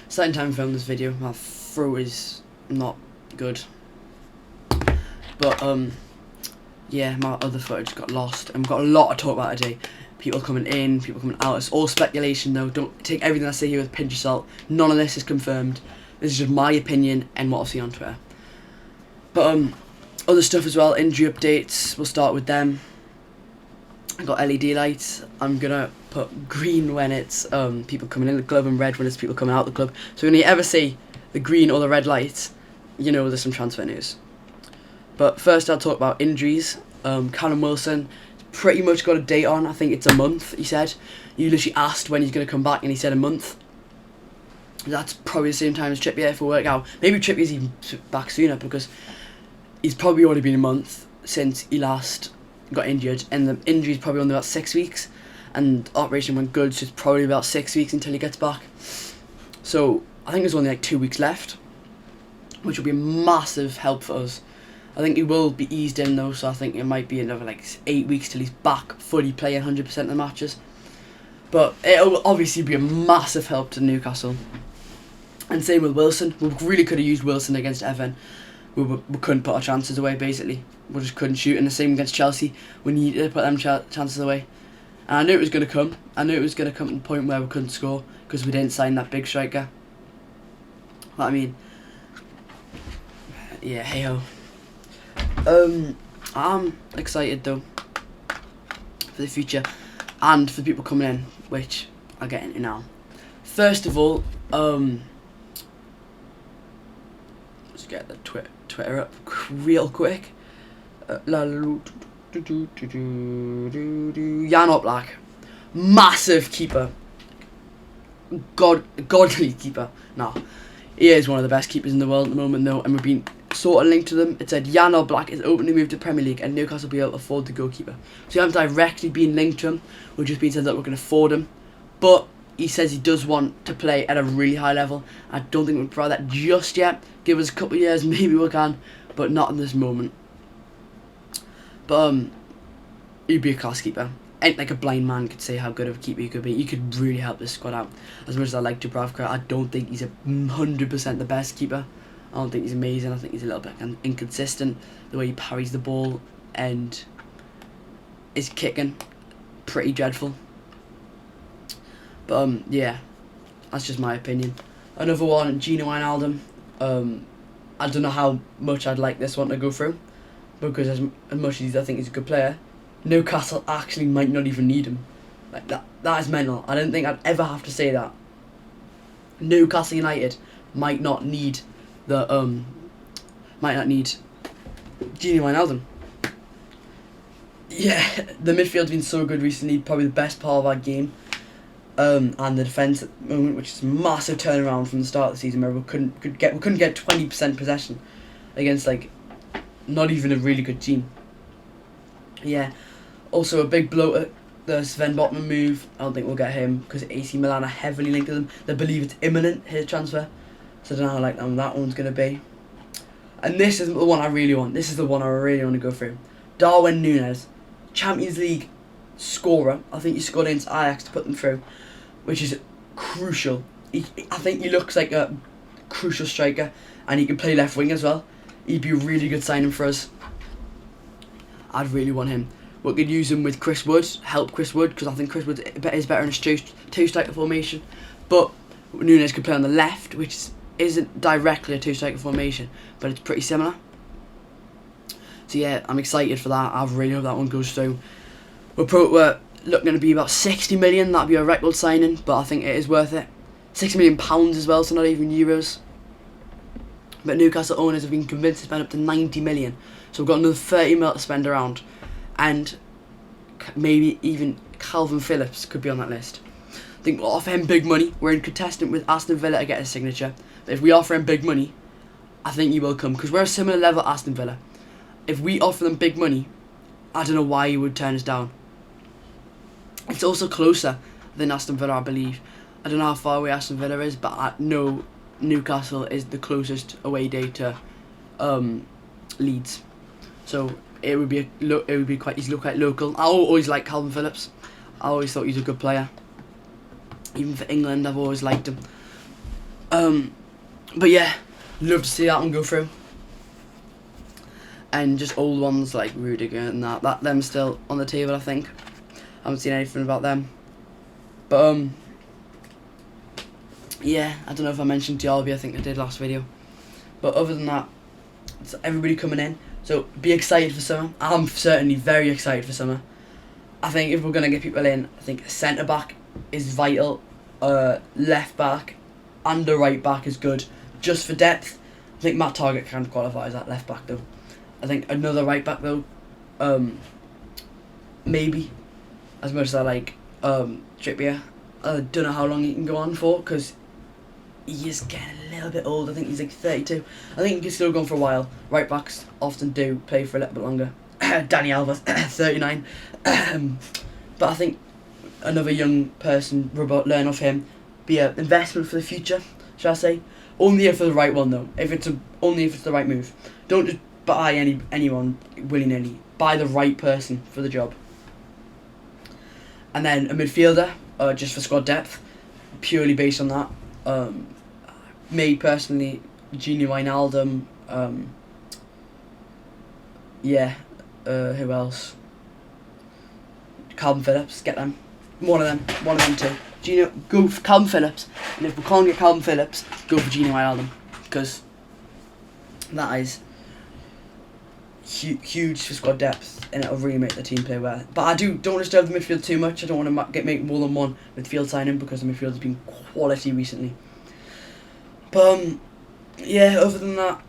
Second time I filmed this video. My throat is not good. But yeah, my other footage got lost, and we've got a lot to talk about today. People coming in, people coming out. It's all speculation though. Don't take everything I say here with a pinch of salt. None of this is confirmed. This is just my opinion and what I've seen on Twitter. But other stuff as well, injury updates. We'll start with them. I got LED lights. I'm gonna put green when it's people coming in the club and red when it's people coming out the club. So when you ever see the green or the red lights, you know there's some transfer news. But first I'll talk about injuries. Callum Wilson pretty much got a date on. I think it's a month, he said. You literally asked when he's going to come back and he said a month. That's probably the same time as Trippier if we work out. Maybe Trippier's even back sooner because he's probably already been a month since he last got injured, and the injury's probably only about 6 weeks, and operation went good, so it's probably about 6 weeks until he gets back. So I think there's only like 2 weeks left, which will be a massive help for us. I think he will be eased in though, so I think it might be another like 8 weeks till he's back fully playing 100% of the matches. But it'll obviously be a massive help to Newcastle. And same with Wilson. We really could have used Wilson against Everton. We couldn't put our chances away basically. We just couldn't shoot. And the same against Chelsea. We needed to put them chances away. And I knew it was going to come. I knew it was going to come to the point where we couldn't score because we didn't sign that big striker. But I mean, yeah, hey ho. I'm excited though for the future and for the people coming in, which I'll get into now. First of all, let's get the Twitter up real quick. Jan Oblak, massive keeper, godly keeper. Nah, he is one of the best keepers in the world at the moment though, and we've been sort of linked to them. It said Jan Oblak is open to move to Premier League and Newcastle will be able to afford the goalkeeper. So we haven't directly been linked to him, we've just been said that we're going to afford him. But he says he does want to play at a really high level. I don't think we'll provide that just yet. Give us a couple of years, maybe we can, but not in this moment. But he'd be a class keeper. Ain't like a blind man could say how good of a keeper he could be. He could really help this squad out. As much as I like Dubravka, I don't think he's 100% the best keeper. I don't think he's amazing. I think he's a little bit inconsistent. The way he parries the ball and is kicking, pretty dreadful. But yeah, that's just my opinion. Another one, Gino Wijnaldum. I don't know how much I'd like this one to go through, because as much as I think he's a good player, Newcastle actually might not even need him. Like that is mental. I don't think I'd ever have to say that. Newcastle United might not need Gino Wijnaldum. Yeah, the midfield's been so good recently, probably the best part of our game. And the defence at the moment, which is a massive turnaround from the start of the season, where we couldn't get 20% possession against like not even a really good team. Yeah, also a big blow at the Sven Botman move. I don't think we'll get him because AC Milan are heavily linked to them. They believe it's imminent, his transfer. So I don't know how like that one's gonna be. And this is the one I really want. This is the one I really want to go through. Darwin Núñez, Champions League scorer. I think he scored against Ajax to put them through, which is crucial. I think he looks like a crucial striker, and he can play left wing as well. He'd be a really good signing for us. I'd really want him. We could use him with Chris Wood, help Chris Wood, because I think Chris Wood is better in a two-striker formation. But Núñez could play on the left, which isn't directly a two-striker formation, but it's pretty similar. So yeah, I'm excited for that. I really hope that one goes through. We're looking to be about 60 million. That'd be a record signing, but I think it is worth it. £60 million as well, so not even euros. But Newcastle owners have been convinced to spend up to 90 million. So we've got another 30 mil to spend around. And maybe even Calvin Phillips could be on that list. I think we'll offer him big money. We're in contestant with Aston Villa to get his signature. But if we offer him big money, I think he will come, because we're a similar level at Aston Villa. If we offer them big money, I don't know why he would turn us down. It's also closer than Aston Villa, I believe. I don't know how far away Aston Villa is, but I know Newcastle is the closest away day to Leeds. So it would be quite easy to look quite local. I always liked Calvin Phillips. I always thought he was a good player. Even for England, I've always liked him. But yeah, love to see that one go through. And just old ones like Rudiger and that them still on the table, I think. I haven't seen anything about them. But yeah, I don't know if I mentioned Dialby, I think I did last video. But other than that, it's everybody coming in. So be excited for summer. I'm certainly very excited for summer. I think if we're going to get people in, I think centre back is vital. Left back and the right back is good. Just for depth, I think Matt Targett can qualify as that left back though. I think another right back though, maybe, as much as I like Trippier, I don't know how long he can go on for, because he is getting a little bit old. I think he's like 32. I think he can still go on for a while. Right backs often do play for a little bit longer. Danny Alves, 39. But I think another young person, learn off him, be an investment for the future, shall I say. Only if it's the right one though. Only if it's the right move. Don't just buy anyone willy-nilly. Buy the right person for the job. And then a midfielder, just for squad depth, purely based on that. Me personally, Gini Wijnaldum. Who else? Calvin Phillips, get them. One of them two. Go for Calvin Phillips, and if we can't get Calvin Phillips, go for Gini Wijnaldum, because that is huge for squad depth, and it'll really make the team play well. But I don't want to disturb the midfield too much. I don't want to make more than one midfield signing, because the midfield has been quality recently. But yeah, other than that,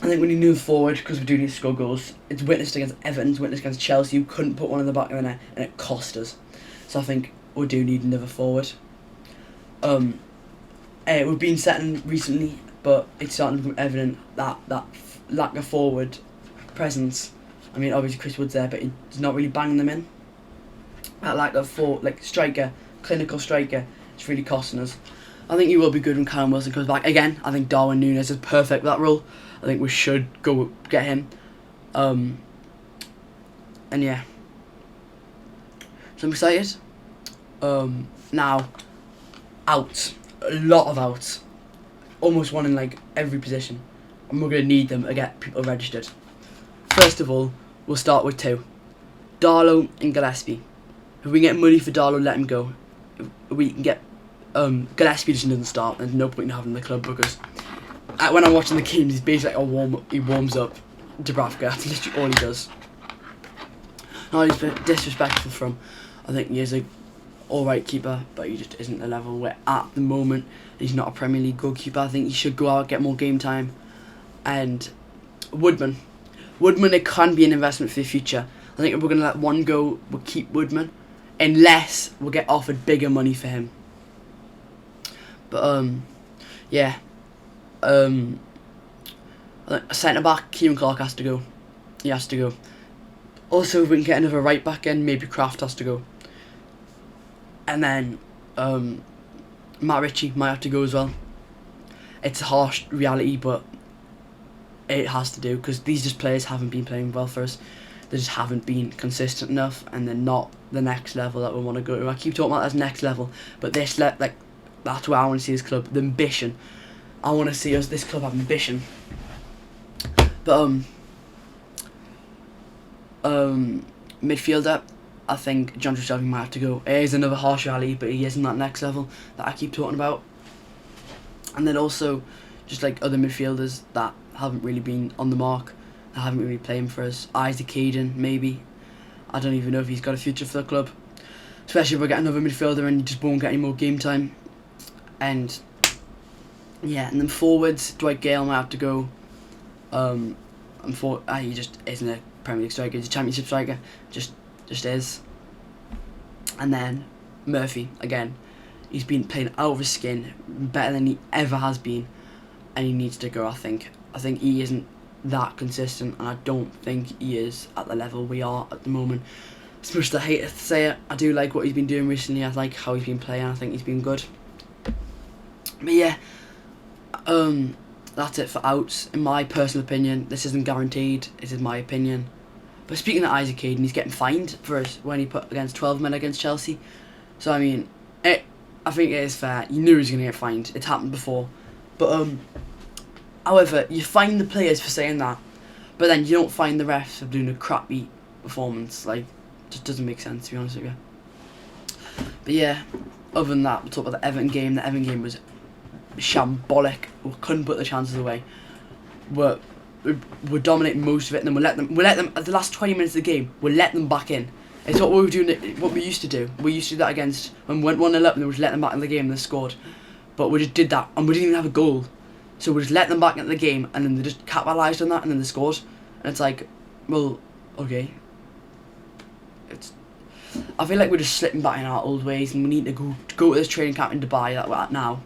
I think we need to move forward, because we do need to score goals. It's witnessed against Everton, it's witnessed against Chelsea, who couldn't put one in the back of the net, and it cost us. So I think we do need another forward. We've been setting recently, but it's starting to become evident that lack of forward presence. I mean, obviously Chris Wood's there, but he's not really banging them in. That lack of clinical striker, it's really costing us. I think he will be good when Callum Wilson comes back. Again, I think Darwin Núñez is perfect for that role. I think we should go get him. And yeah. So I'm excited. Now, outs. A lot of outs. Almost one in like every position. And we're going to need them to get people registered. First of all, we'll start with two. Darlow and Gillespie. If we get money for Darlow, let him go. If we can get Gillespie just doesn't start, there's no point in having him in the club, because when I'm watching the games, he's basically like he warms up Dubravka. That's literally all he does. Not disrespectful from. I think he is a alright keeper, but he just isn't the level where at the moment he's not a Premier League goalkeeper. I think he should go out, get more game time. And Woodman, it can be an investment for the future. I think if we're going to let one go, we'll keep Woodman, unless we'll get offered bigger money for him. But yeah, a centre back, Kieran Clark has to go. He has to go. Also, if we can get another right back in, maybe Kraft has to go. And then Matt Ritchie might have to go as well. It's a harsh reality, but it has to do, because these players haven't been playing well for us. They just haven't been consistent enough, and they're not the next level that we want to go to. I keep talking about this next level, but this that's where I want to see this club. The ambition. I want to see this club have ambition. But midfielder, I think John Shelby might have to go. It is another harsh reality, but he isn't that next level that I keep talking about. And then also, just like other midfielders that haven't really been on the mark, that haven't really played for us. Isaac Hayden, maybe. I don't even know if he's got a future for the club. Especially if we get another midfielder and he just won't get any more game time. And yeah, and then forwards, Dwight Gale might have to go. He just isn't a Premier League striker. He's a Championship striker. Just is. And then Murphy, again, he's been playing out of his skin, better than he ever has been, and he needs to go. I think he isn't that consistent, and I don't think he is at the level we are at the moment. As much as I hate to say it, I do like what he's been doing recently. I like how he's been playing. I think he's been good. But yeah, that's it for outs. In my personal opinion, this isn't guaranteed. This is my opinion. But speaking of Isaac Hayden, he's getting fined for us when he put against 12 men against Chelsea. So I mean, I think it is fair. You knew he was going to get fined. It's happened before. But, however, you fine the players for saying that, but then you don't fine the refs for doing a crappy performance. Like, just doesn't make sense, to be honest with you. But yeah, other than that, we'll talk about the Everton game. The Everton game was shambolic. We couldn't put the chances away. We're dominating most of it, and then we'll let them at the last 20 minutes of the game. We'll let them back in. It's what we were doing. What we used to do. We used to do that against when we went 1-0 up, and then we just let them back in the game, and they scored. But we just did that, and we didn't even have a goal. So we just let them back into the game, and then they just capitalised on that, and then they scored. And it's like, well, okay. I feel like we're just slipping back in our old ways, and we need to go to this training camp in Dubai that we're at now.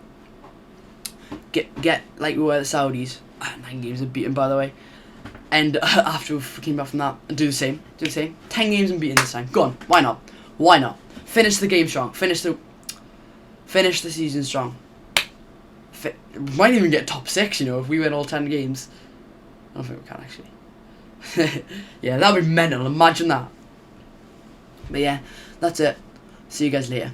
Get like we were the Saudis. 9 games unbeaten, by the way. And after we came back from that, and do the same. 10 games unbeaten this time. Go on. Why not? Why not? Finish the game strong. Finish the season strong. We might even get top 6, you know, if we win all 10 games. I don't think we can, actually. Yeah, that would be mental. Imagine that. But yeah, that's it. See you guys later.